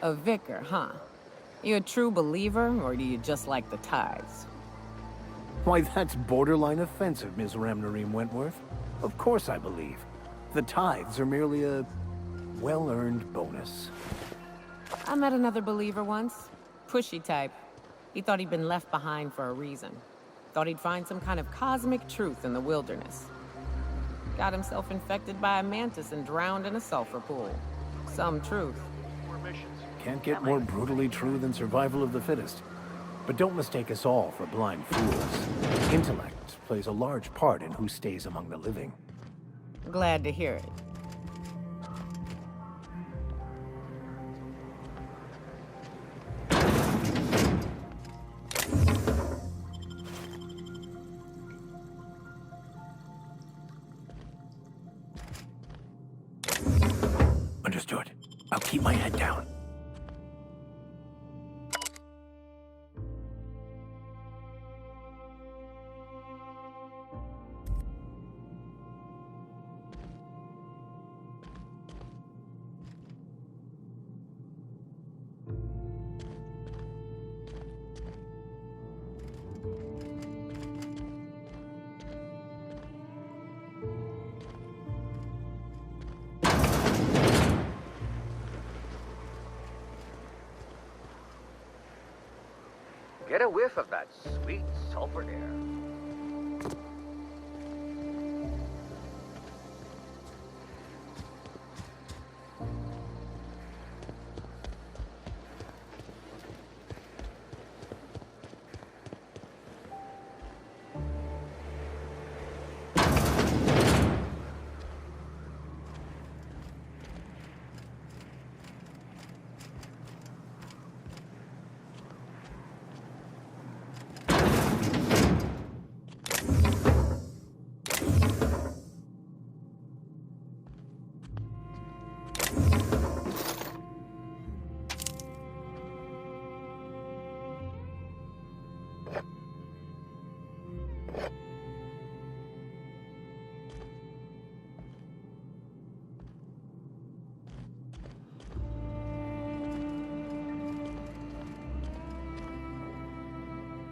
A vicar, huh? You a true believer, or do you just like the tithes? Why, that's borderline offensive, Ms. Ramnareem Wentworth. Of course I believe. The tithes are merely a well-earned bonus. I met another believer once. Pushy type. He thought he'd been left behind for a reason. Thought he'd find some kind of cosmic truth in the wilderness. Got himself infected by a mantis and drowned in a sulfur pool. Some truth. Can't get more brutally true than survival of the fittest. But don't mistake us all for blind fools. Intellect plays a large part in who stays among the living. Glad to hear it. Understood. I'll keep my head down. Get a whiff of that sweet sulfur air.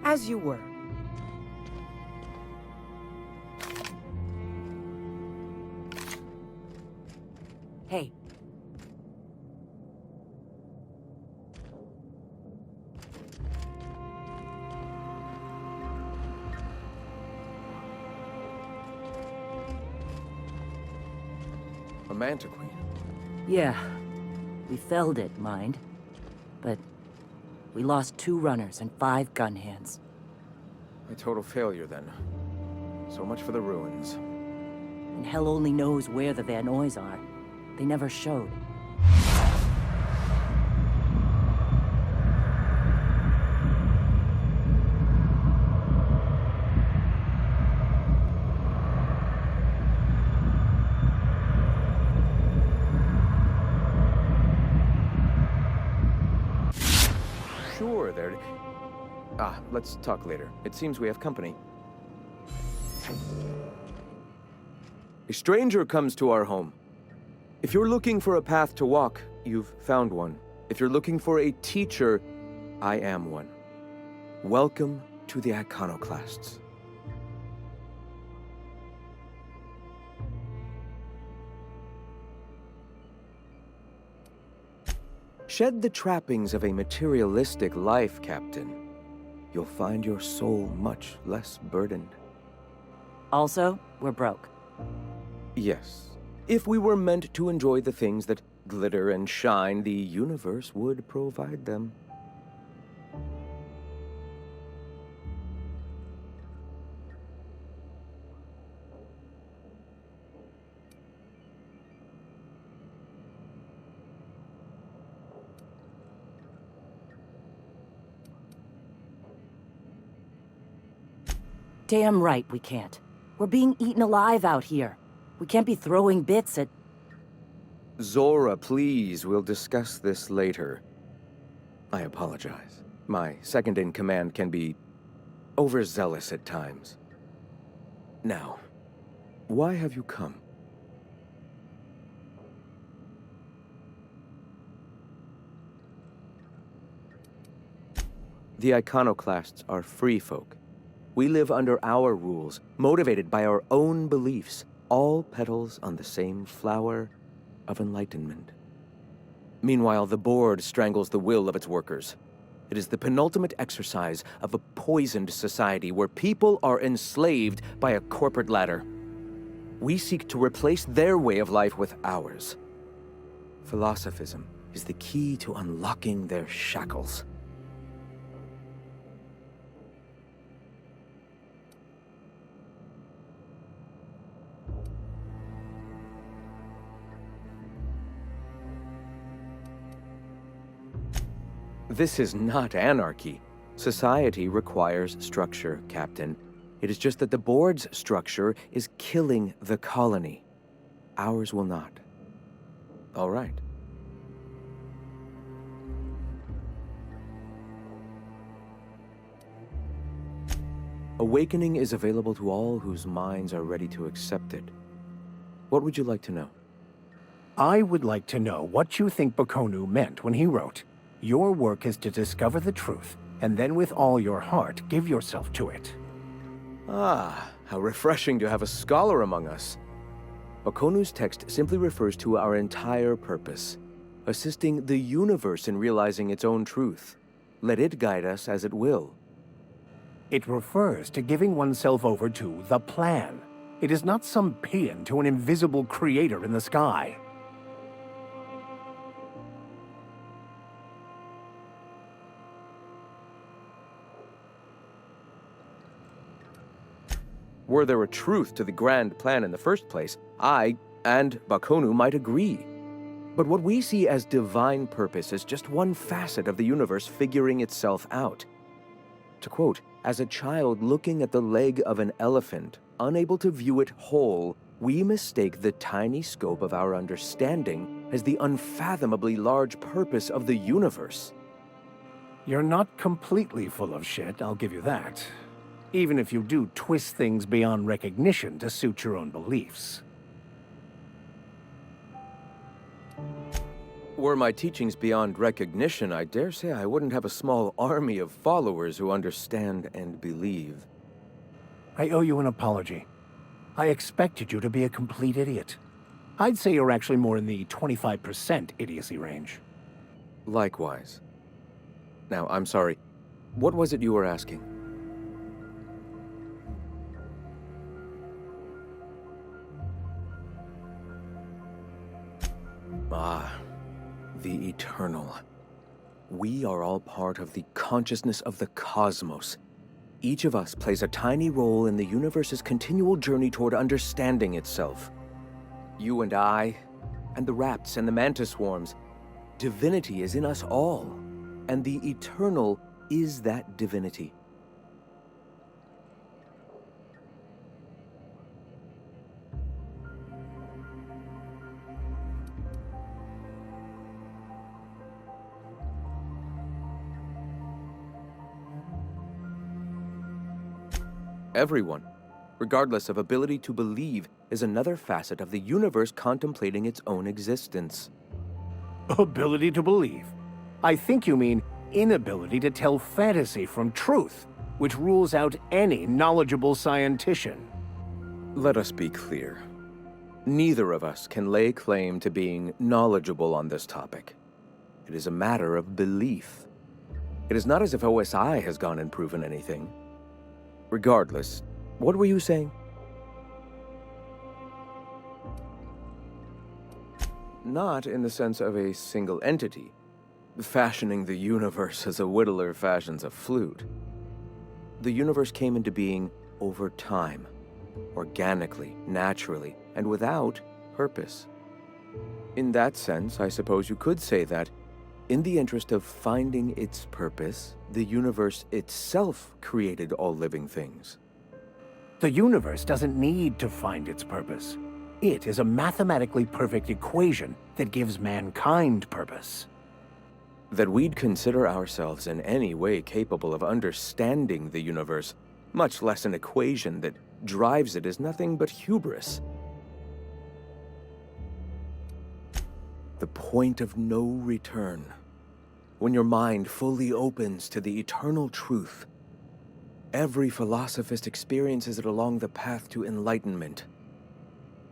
As you were. Hey. A manta queen. Yeah. We felled it, mind. But we lost 2 runners and 5 gun hands. A total failure, then. So much for the ruins. And hell only knows where the Vanoys are. They never showed. Sure, they're... let's talk later. It seems we have company. A stranger comes to our home. If you're looking for a path to walk, you've found one. If you're looking for a teacher, I am one. Welcome to the Iconoclasts. Shed the trappings of a materialistic life, Captain. You'll find your soul much less burdened. Also, we're broke. Yes. If we were meant to enjoy the things that glitter and shine, the universe would provide them. Damn right we can't. We're being eaten alive out here. We can't be throwing bits at... Zora, please, we'll discuss this later. I apologize. My second-in-command can be overzealous at times. Now, why have you come? The Iconoclasts are free folk. We live under our rules, motivated by our own beliefs, all petals on the same flower of enlightenment. Meanwhile, the board strangles the will of its workers. It is the penultimate exercise of a poisoned society where people are enslaved by a corporate ladder. We seek to replace their way of life with ours. Philosophism is the key to unlocking their shackles. This is not anarchy. Society requires structure, Captain. It is just that the board's structure is killing the colony. Ours will not. All right. Awakening is available to all whose minds are ready to accept it. What would you like to know? I would like to know what you think Bakonu meant when he wrote, "Your work is to discover the truth, and then with all your heart give yourself to it." Ah, how refreshing to have a scholar among us. Bakonu's text simply refers to our entire purpose, assisting the universe in realizing its own truth. Let it guide us as it will. It refers to giving oneself over to the plan. It is not some paean to an invisible creator in the sky. Were there a truth to the grand plan in the first place, I and Bakonu might agree. But what we see as divine purpose is just one facet of the universe figuring itself out. To quote, "As a child looking at the leg of an elephant, unable to view it whole, we mistake the tiny scope of our understanding as the unfathomably large purpose of the universe." You're not completely full of shit, I'll give you that. Even if you do twist things beyond recognition to suit your own beliefs. Were my teachings beyond recognition, I dare say I wouldn't have a small army of followers who understand and believe. I owe you an apology. I expected you to be a complete idiot. I'd say you're actually more in the 25% idiocy range. Likewise. Now, I'm sorry. What was it you were asking? Ah, the eternal. We are all part of the consciousness of the cosmos. Each of us plays a tiny role in the universe's continual journey toward understanding itself. You and I, and the rats and the mantis swarms. Divinity is in us all, and the eternal is that divinity. Everyone, regardless of ability to believe, is another facet of the universe contemplating its own existence. Ability to believe? I think you mean inability to tell fantasy from truth, which rules out any knowledgeable scientician. Let us be clear. Neither of us can lay claim to being knowledgeable on this topic. It is a matter of belief. It is not as if OSI has gone and proven anything. Regardless, what were you saying? Not in the sense of a single entity, fashioning the universe as a whittler fashions a flute. The universe came into being over time, organically, naturally, and without purpose. In that sense, I suppose you could say that, in the interest of finding its purpose, the universe itself created all living things. The universe doesn't need to find its purpose. It is a mathematically perfect equation that gives mankind purpose. That we'd consider ourselves in any way capable of understanding the universe, much less an equation that drives it, is nothing but hubris. The point of no return. when your mind fully opens to the eternal truth. Every philosophist experiences it along the path to enlightenment.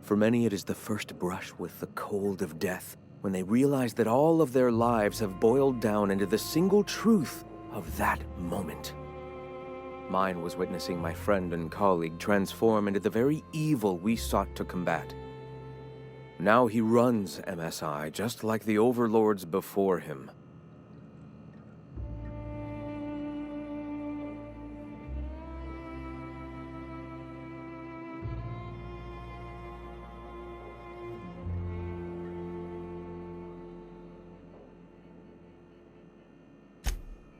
For many, it is the first brush with the cold of death, when they realize that all of their lives have boiled down into the single truth of that moment. Mine was witnessing my friend and colleague transform into the very evil we sought to combat. Now he runs MSI just like the overlords before him.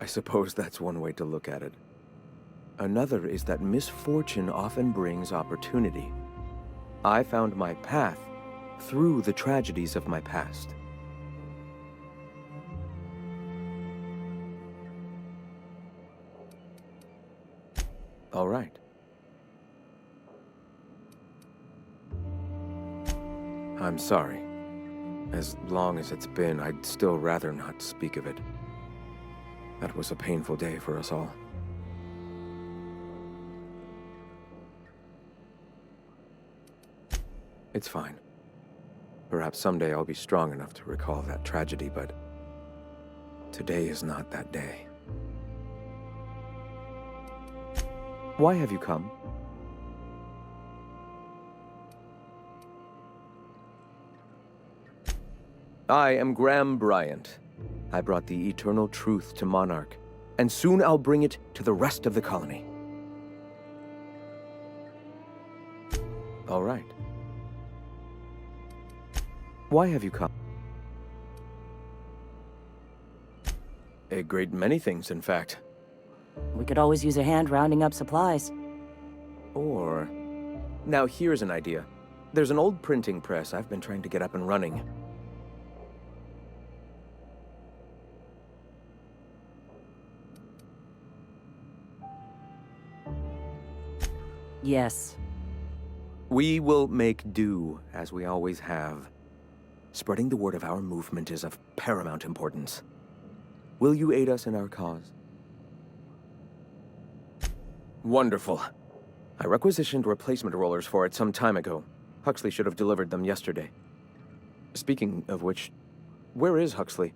I suppose that's one way to look at it. Another is that misfortune often brings opportunity. I found my path through the tragedies of my past. All right. I'm sorry. As long as it's been, I'd still rather not speak of it. That was a painful day for us all. It's fine. Perhaps someday I'll be strong enough to recall that tragedy, but today is not that day. Why have you come? I am Graham Bryant. I brought the eternal truth to Monarch, and soon I'll bring it to the rest of the colony. All right. Why have you come? A great many things, in fact. We could always use a hand rounding up supplies. Or... Now here's an idea. There's an old printing press I've been trying to get up and running. Yes. We will make do, as we always have. Spreading the word of our movement is of paramount importance. Will you aid us in our cause? Wonderful. I requisitioned replacement rollers for it some time ago. Huxley should have delivered them yesterday. Speaking of which, where is Huxley?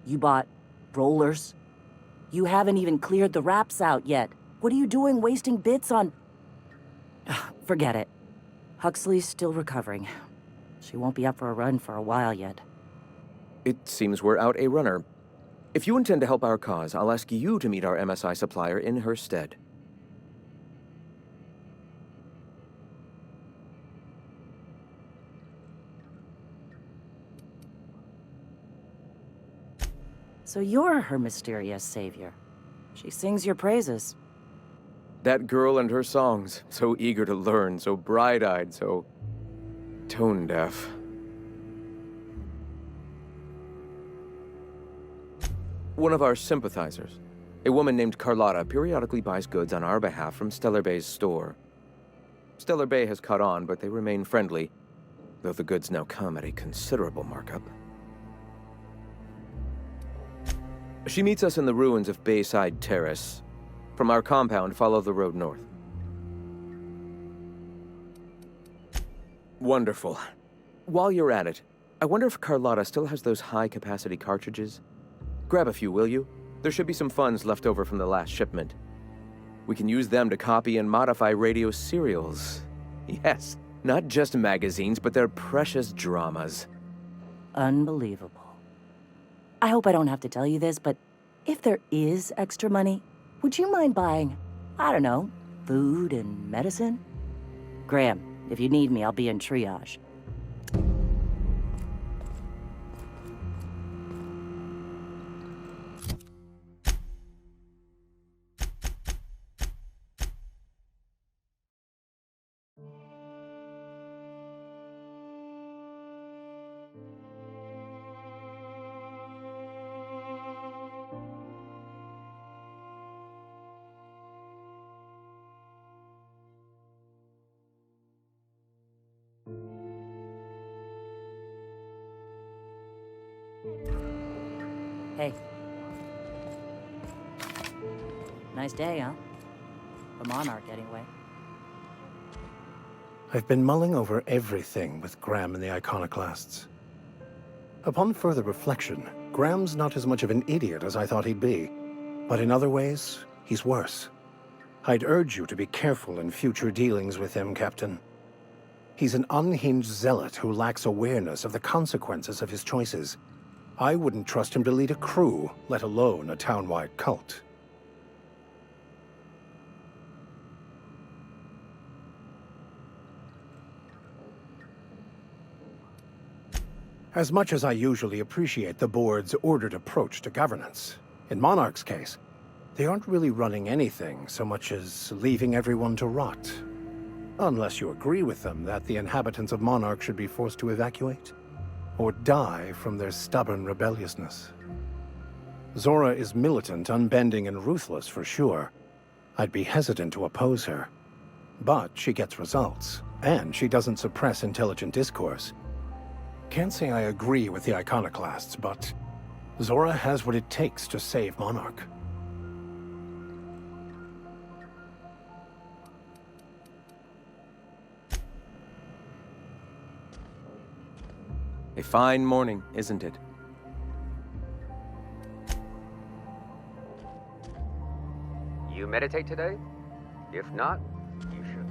You bought rollers? You haven't even cleared the wraps out yet. What are you doing wasting bits on... Forget it. Huxley's still recovering. She won't be up for a run for a while yet. It seems we're out a runner. If you intend to help our cause, I'll ask you to meet our MSI supplier in her stead. So you're her mysterious savior. She sings your praises. That girl and her songs, so eager to learn, so bright-eyed, so tone-deaf. One of our sympathizers, a woman named Carlotta, periodically buys goods on our behalf from Stellar Bay's store. Stellar Bay has caught on, but they remain friendly, though the goods now come at a considerable markup. She meets us in the ruins of Bayside Terrace. From our compound, follow the road north. Wonderful. While you're at it, I wonder if Carlotta still has those high-capacity cartridges? Grab a few, will you? There should be some funds left over from the last shipment. We can use them to copy and modify radio serials. Yes, not just magazines, but their precious dramas. Unbelievable. I hope I don't have to tell you this, but if there is extra money, would you mind buying, I don't know, food and medicine? Graham, if you need me, I'll be in triage. Hey, Nice day, huh? A monarch, anyway. I've been mulling over everything with Graham and the Iconoclasts. Upon further reflection, Graham's not as much of an idiot as I thought he'd be. But in other ways, he's worse. I'd urge you to be careful in future dealings with him, Captain. He's an unhinged zealot who lacks awareness of the consequences of his choices. I wouldn't trust him to lead a crew, let alone a town-wide cult. As much as I usually appreciate the board's ordered approach to governance, in Monarch's case, they aren't really running anything so much as leaving everyone to rot. Unless you agree with them that the inhabitants of Monarch should be forced to evacuate, or die from their stubborn rebelliousness. Zora is militant, unbending, and ruthless for sure. I'd be hesitant to oppose her. But she gets results, and she doesn't suppress intelligent discourse. Can't say I agree with the Iconoclasts, but Zora has what it takes to save Monarch. A fine morning, isn't it? You meditate today? If not, you should.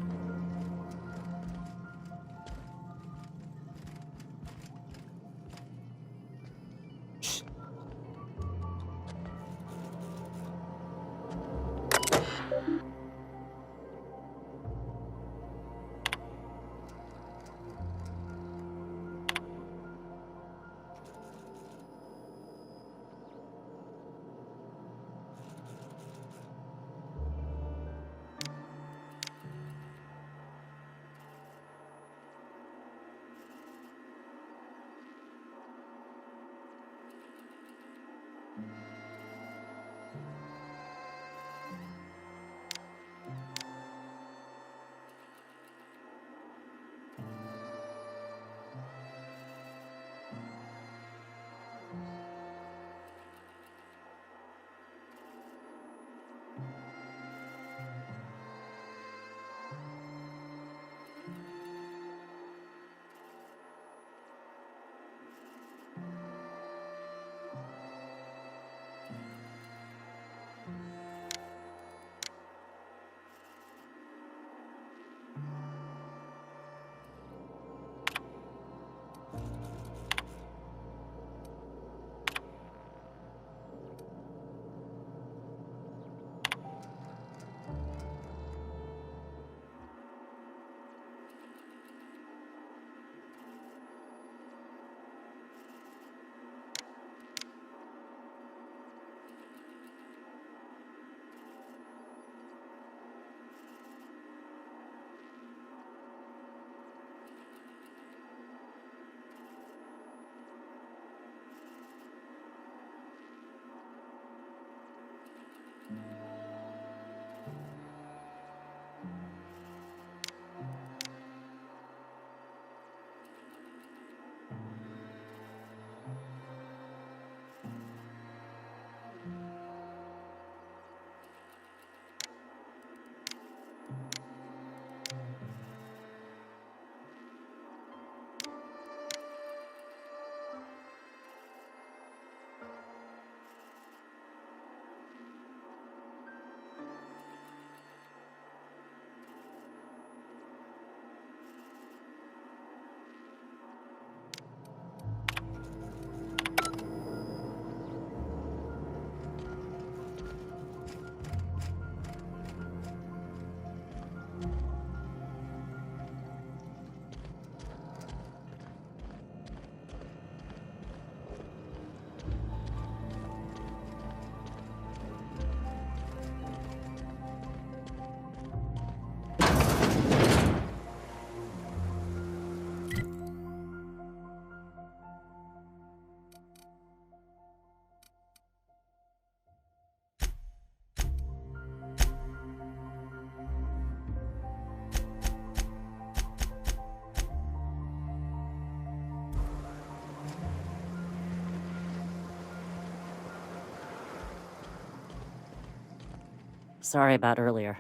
Sorry about earlier.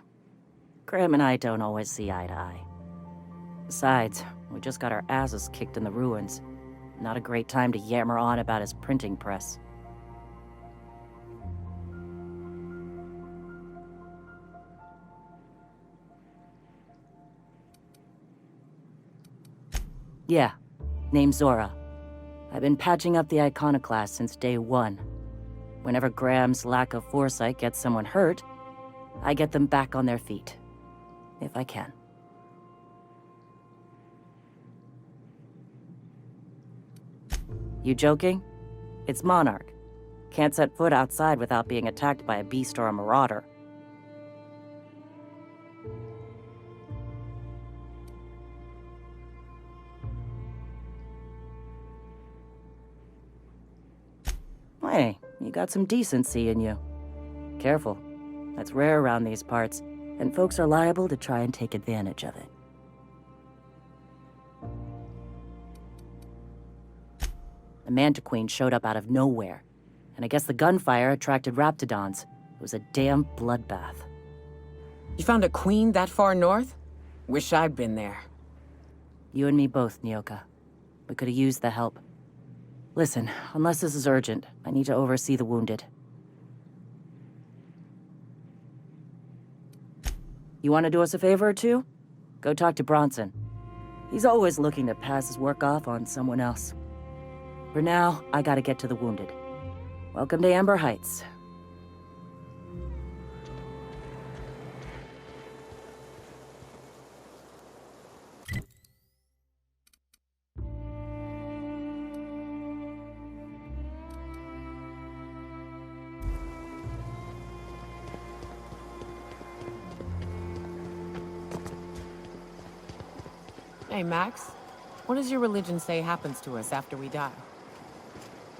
Graham and I don't always see eye to eye. Besides, we just got our asses kicked in the ruins. Not a great time to yammer on about his printing press. Yeah, name's Zora. I've been patching up the Iconoclasts since day one. Whenever Graham's lack of foresight gets someone hurt, I get them back on their feet. If I can. You joking? It's Monarch. Can't set foot outside without being attacked by a beast or a marauder. Hey, you got some decency in you. Careful. That's rare around these parts, and folks are liable to try and take advantage of it. The Mantiqueen showed up out of nowhere, and I guess the gunfire attracted raptidons. It was a damn bloodbath. You found a queen that far north? Wish I'd been there. You and me both, Nyoka. We could have used the help. Listen, unless this is urgent, I need to oversee the wounded. You want to do us a favor or two? Go talk to Bronson. He's always looking to pass his work off on someone else. For now, I gotta get to the wounded. Welcome to Amber Heights. Hey, Max. What does your religion say happens to us after we die?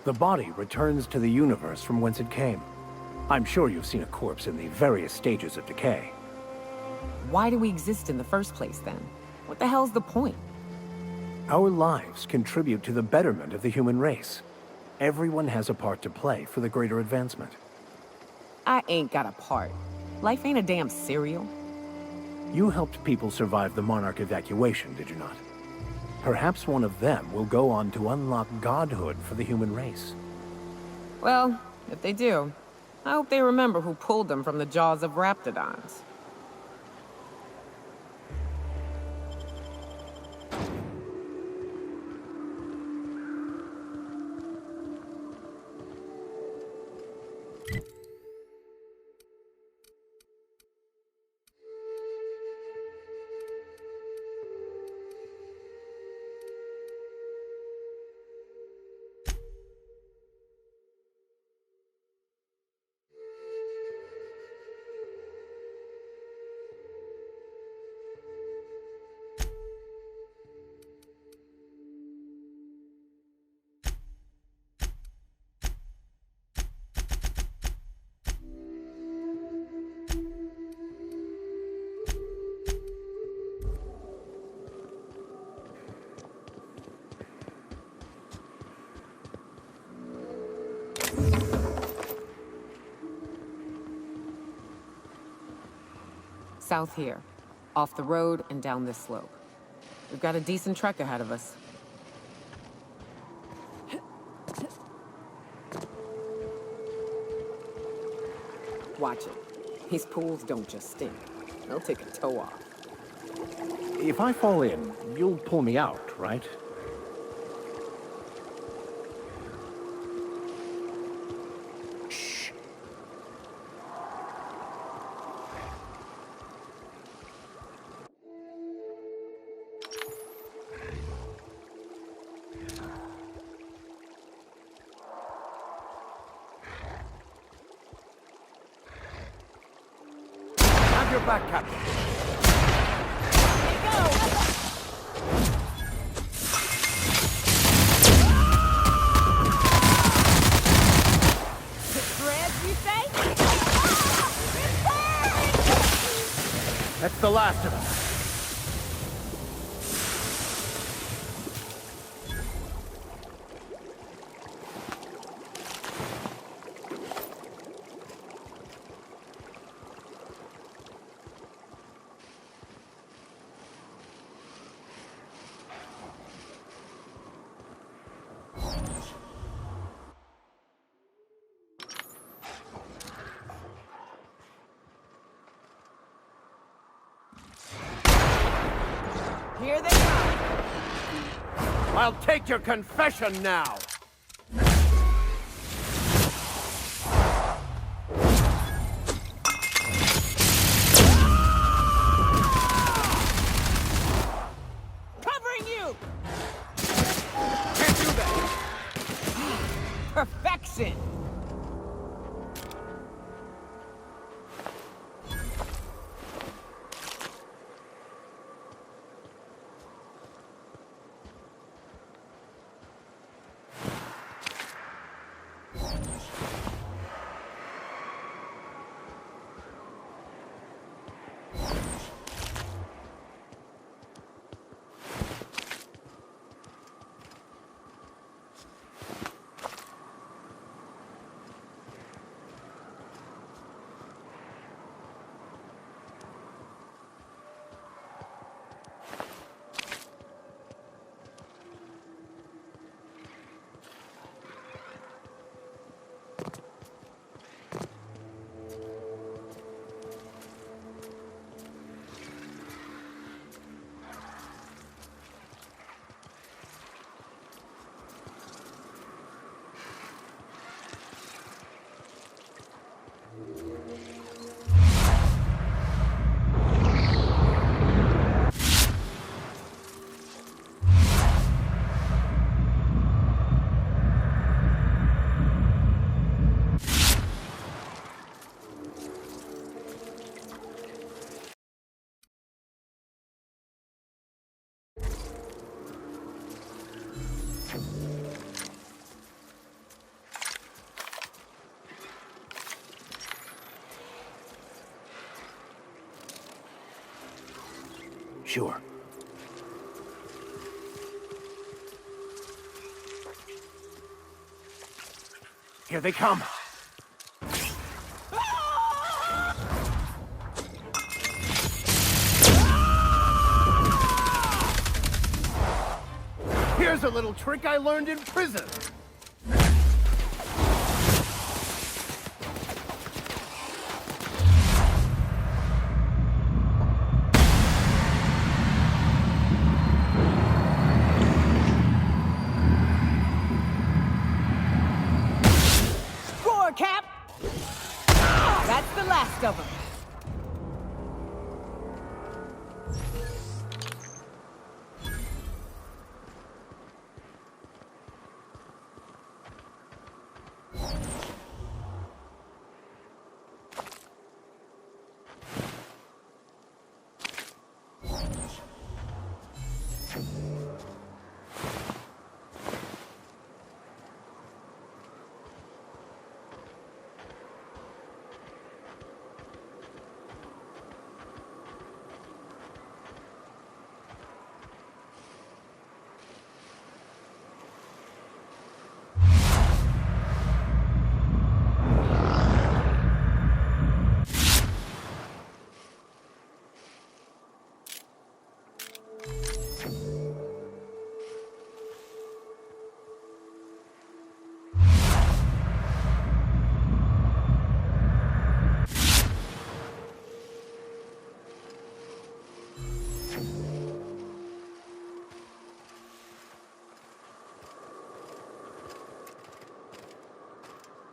The body returns to the universe from whence it came. I'm sure you've seen a corpse in the various stages of decay. Why do we exist in the first place, then? What the hell's the point? Our lives contribute to the betterment of the human race. Everyone has a part to play for the greater advancement. I ain't got a part. Life ain't a damn cereal. You helped people survive the Monarch evacuation, did you not? Perhaps one of them will go on to unlock godhood for the human race. Well, if they do, I hope they remember who pulled them from the jaws of raptidons. South here. Off the road and down this slope. We've got a decent trek ahead of us. Watch it. These pools don't just stink. They'll take a toe off. If I fall in, you'll pull me out, right? Shh. Have your back, Captain. That's the last of us. I'll take your confession now! Covering you! Can't do that! Perfection! Sure. Here they come. Here's a little trick I learned in prison. Roar, Cap! That's the last of them.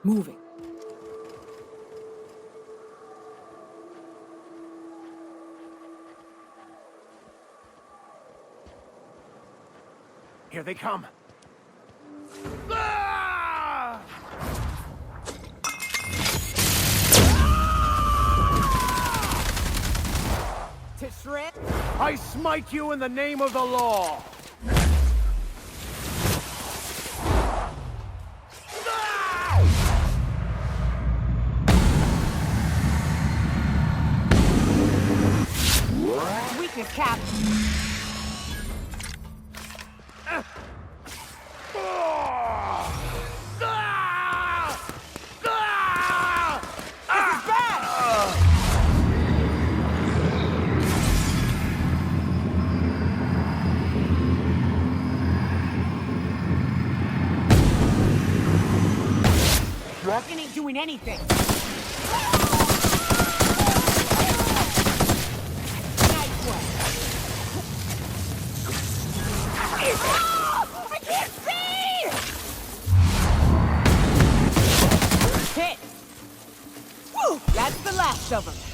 Moving. Here they come. Ah! To shred? I smite you in the name of the law. Weakness, Cap. This is bad! Walking ain't doing anything. Nice one. That's the last of them.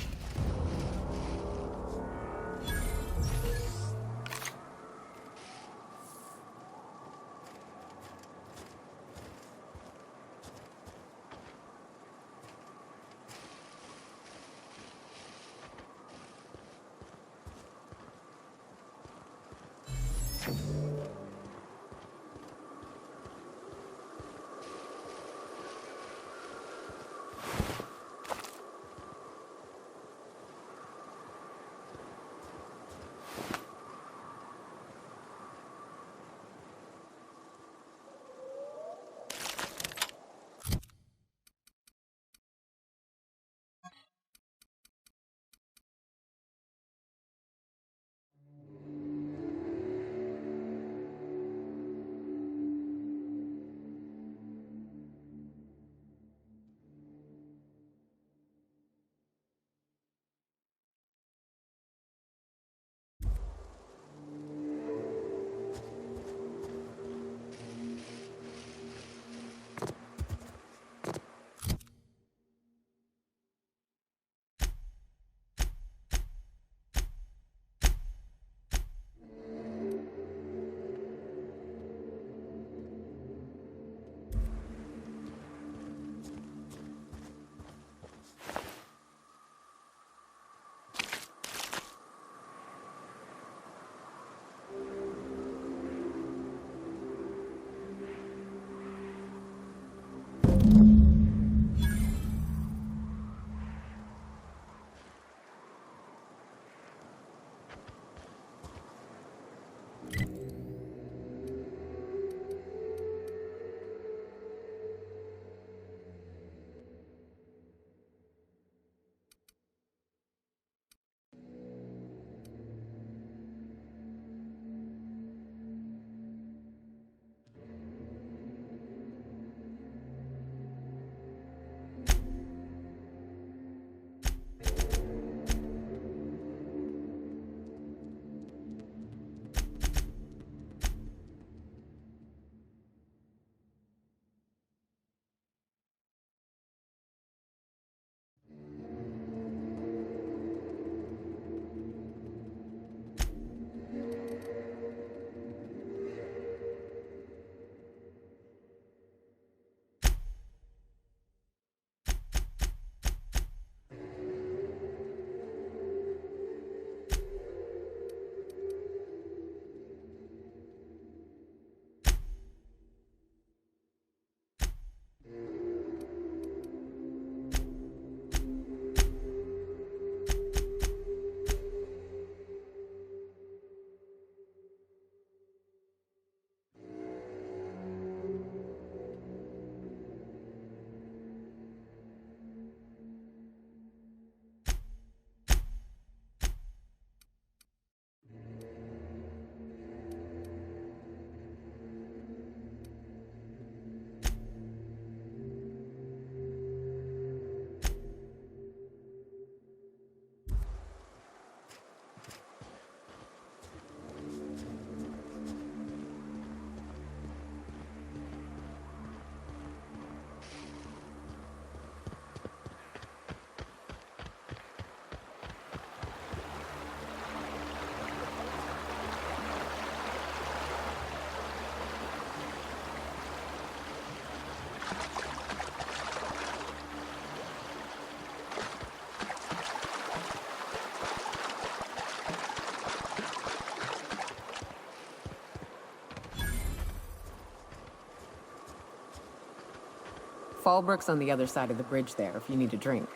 Fallbrook's on the other side of the bridge there if you need a drink.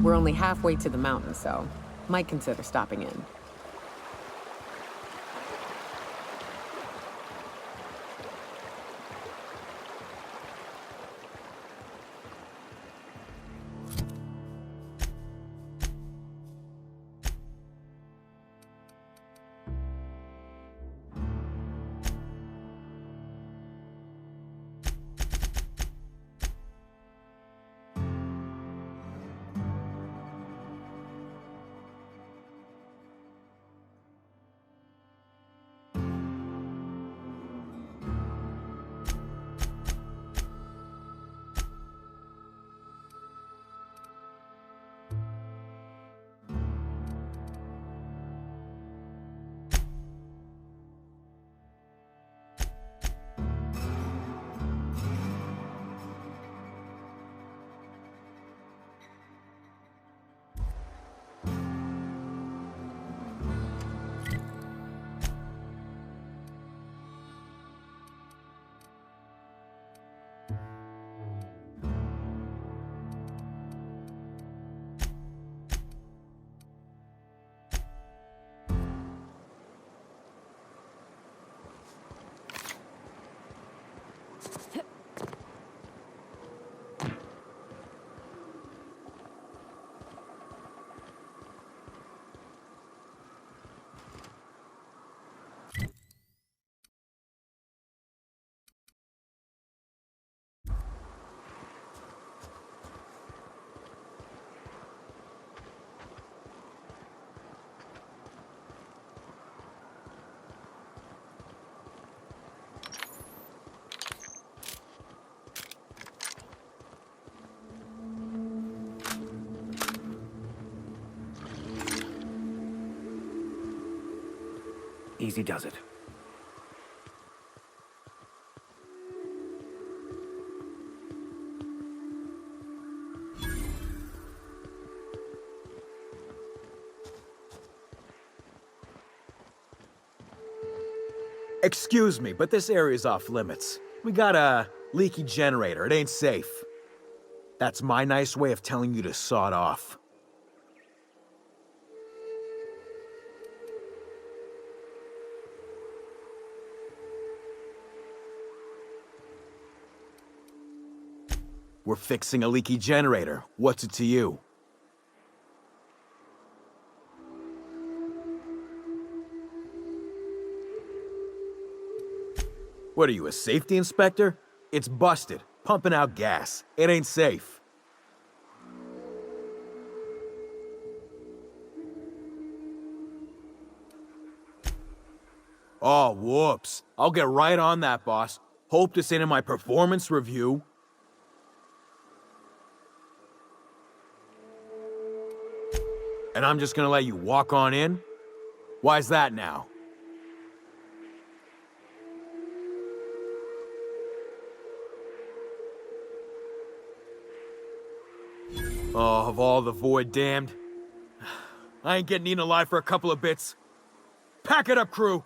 We're only halfway to the mountain, so might consider stopping in. Easy does it. Excuse me, but this area's off limits. We got a leaky generator. It ain't safe. That's my nice way of telling you to sod off. We're fixing a leaky generator. What's it to you? What are you, a safety inspector? It's busted, pumping out gas. It ain't safe. Oh, whoops. I'll get right on that, boss. Hope this ain't in my performance review. And I'm just gonna let you walk on in? Why's that now? Oh, of all the void damned. I ain't getting eaten alive for a couple of bits. Pack it up, crew!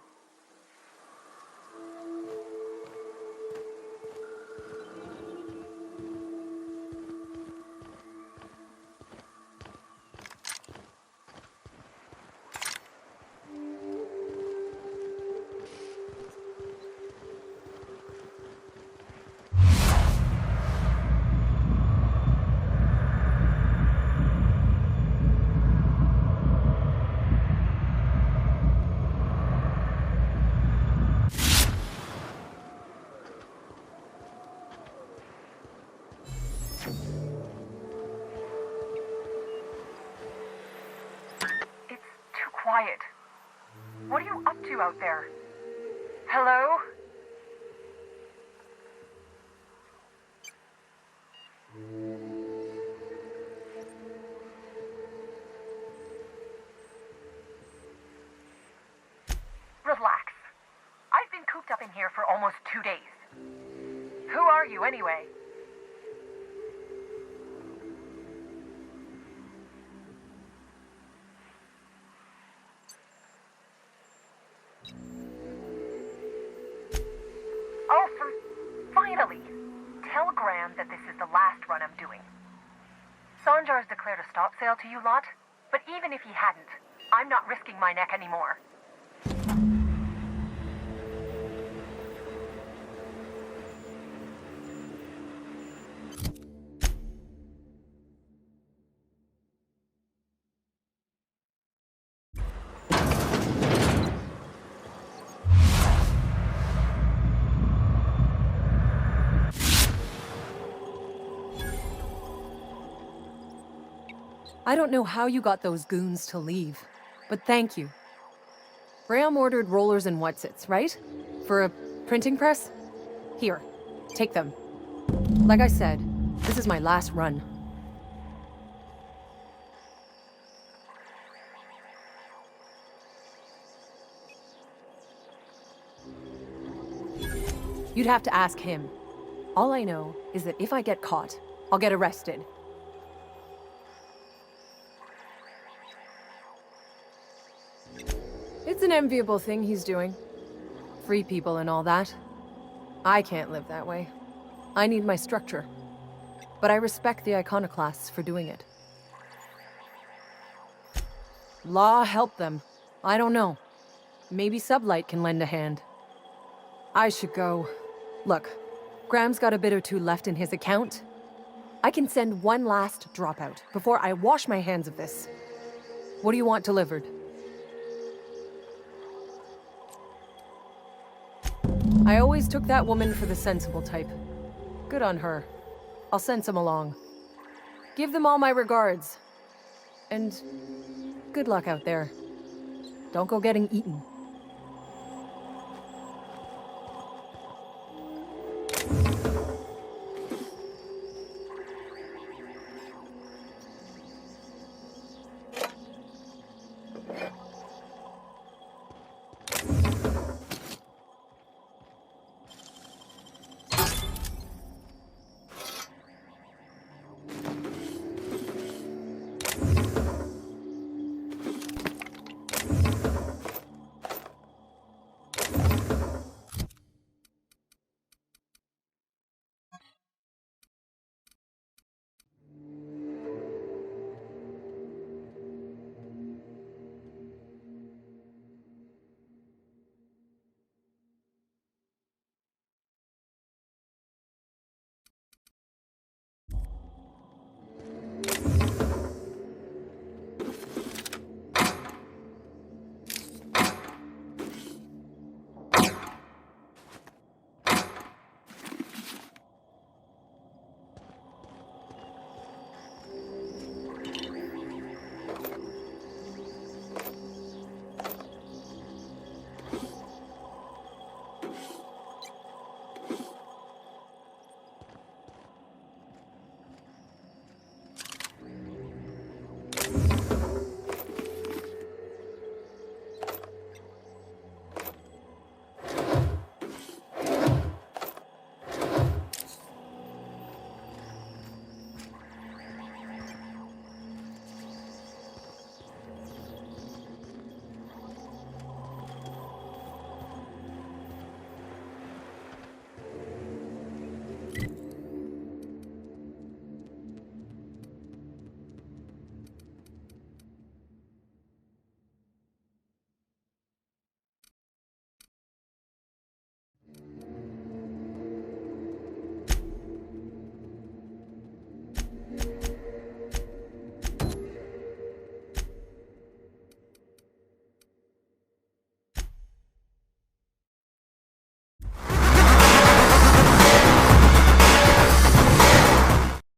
Quiet. What are you up to out there? Hello? Relax. I've been cooped up in here for almost 2 days. Who are you anyway? Finally! Tell Graham that this is the last run I'm doing. Sanjar's declared a stop sale to you lot, but even if he hadn't, I'm not risking my neck anymore. I don't know how you got those goons to leave, but thank you. Graham ordered rollers and whatsits, right? For a printing press? Here, take them. Like I said, this is my last run. You'd have to ask him. All I know is that if I get caught, I'll get arrested. It's an enviable thing he's doing. Free people and all that. I can't live that way. I need my structure. But I respect the Iconoclasts for doing it. Law help them. I don't know. Maybe Sublight can lend a hand. I should go. Look, Graham's got a bit or two left in his account. I can send one last dropout before I wash my hands of this. What do you want delivered? I always took that woman for the sensible type. Good on her. I'll send some along. Give them all my regards. And good luck out there. Don't go getting eaten.